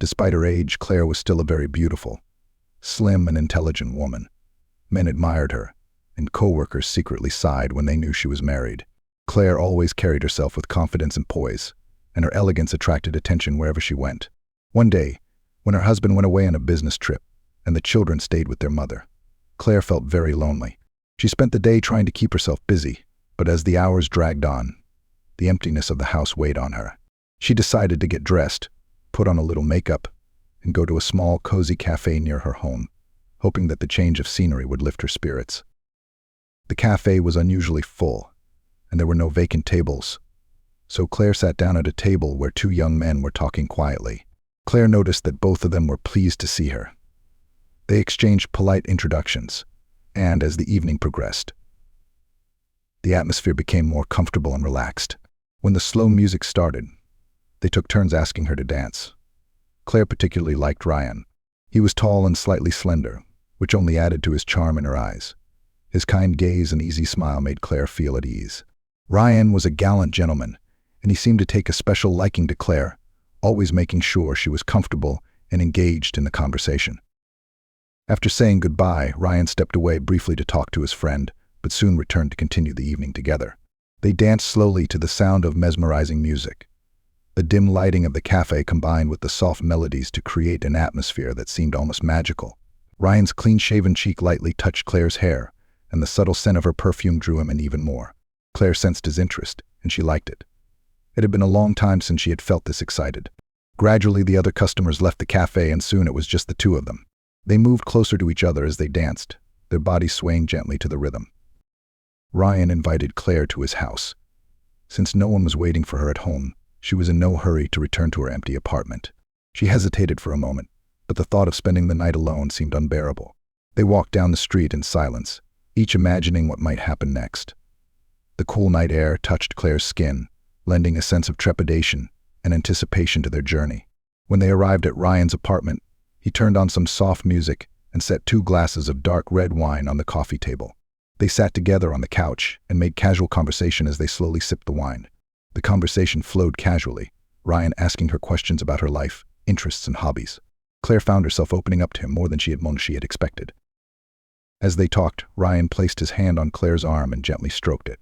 Despite her age, Claire was still a very beautiful, slim and intelligent woman. Men admired her, and co-workers secretly sighed when they knew she was married. Claire always carried herself with confidence and poise, and her elegance attracted attention wherever she went. One day, when her husband went away on a business trip, and the children stayed with their mother, Claire felt very lonely. She spent the day trying to keep herself busy, but as the hours dragged on, the emptiness of the house weighed on her. She decided to get dressed, put on a little makeup, and go to a small, cozy cafe near her home, hoping that the change of scenery would lift her spirits. The cafe was unusually full, and there were no vacant tables, so Claire sat down at a table where two young men were talking quietly. Claire noticed that both of them were pleased to see her. They exchanged polite introductions, and as the evening progressed, the atmosphere became more comfortable and relaxed. When the slow music started, they took turns asking her to dance. Claire particularly liked Ryan. He was tall and slightly slender, which only added to his charm in her eyes. His kind gaze and easy smile made Claire feel at ease. Ryan was a gallant gentleman, and he seemed to take a special liking to Claire, always making sure she was comfortable and engaged in the conversation. After saying goodbye, Ryan stepped away briefly to talk to his friend, but soon returned to continue the evening together. They danced slowly to the sound of mesmerizing music. The dim lighting of the cafe combined with the soft melodies to create an atmosphere that seemed almost magical. Ryan's clean-shaven cheek lightly touched Claire's hair, and the subtle scent of her perfume drew him in even more. Claire sensed his interest, and she liked it. It had been a long time since she had felt this excited. Gradually, the other customers left the cafe, and soon it was just the two of them. They moved closer to each other as they danced, their bodies swaying gently to the rhythm. Ryan invited Claire to his house. Since no one was waiting for her at home, she was in no hurry to return to her empty apartment. She hesitated for a moment, but the thought of spending the night alone seemed unbearable. They walked down the street in silence, each imagining what might happen next. The cool night air touched Claire's skin, lending a sense of trepidation and anticipation to their journey. When they arrived at Ryan's apartment, he turned on some soft music and set 2 glasses of dark red wine on the coffee table. They sat together on the couch and made casual conversation as they slowly sipped the wine. The conversation flowed casually, Ryan asking her questions about her life, interests, and hobbies. Claire found herself opening up to him more than she had expected. As they talked, Ryan placed his hand on Claire's arm and gently stroked it.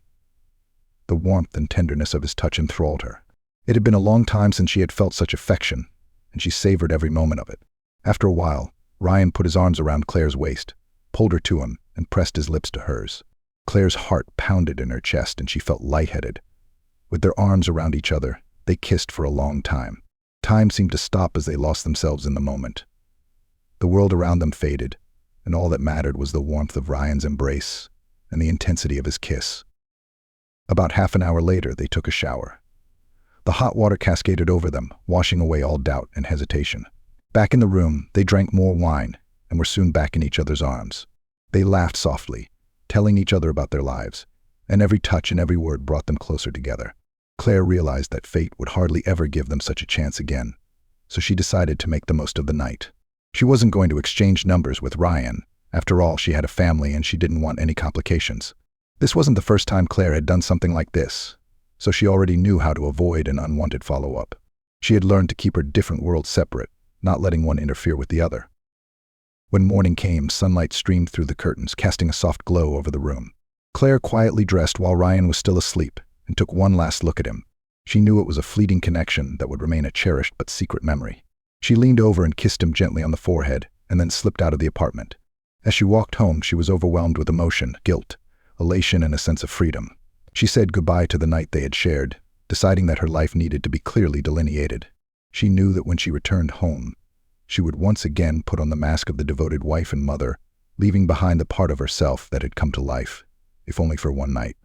The warmth and tenderness of his touch enthralled her. It had been a long time since she had felt such affection, and she savored every moment of it. After a while, Ryan put his arms around Claire's waist, pulled her to him, and pressed his lips to hers. Claire's heart pounded in her chest, and she felt lightheaded. With their arms around each other, they kissed for a long time. Time seemed to stop as they lost themselves in the moment. The world around them faded, and all that mattered was the warmth of Ryan's embrace and the intensity of his kiss. About half an hour later, they took a shower. The hot water cascaded over them, washing away all doubt and hesitation. Back in the room, they drank more wine and were soon back in each other's arms. They laughed softly, telling each other about their lives, and every touch and every word brought them closer together. Claire realized that fate would hardly ever give them such a chance again, so she decided to make the most of the night. She wasn't going to exchange numbers with Ryan. After all, she had a family and she didn't want any complications. This wasn't the first time Claire had done something like this, so she already knew how to avoid an unwanted follow-up. She had learned to keep her different worlds separate, not letting one interfere with the other. When morning came, sunlight streamed through the curtains, casting a soft glow over the room. Claire quietly dressed while Ryan was still asleep and took one last look at him. She knew it was a fleeting connection that would remain a cherished but secret memory. She leaned over and kissed him gently on the forehead and then slipped out of the apartment. As she walked home, she was overwhelmed with emotion, guilt, elation, and a sense of freedom. She said goodbye to the night they had shared, deciding that her life needed to be clearly delineated. She knew that when she returned home, she would once again put on the mask of the devoted wife and mother, leaving behind the part of herself that had come to life, if only for one night.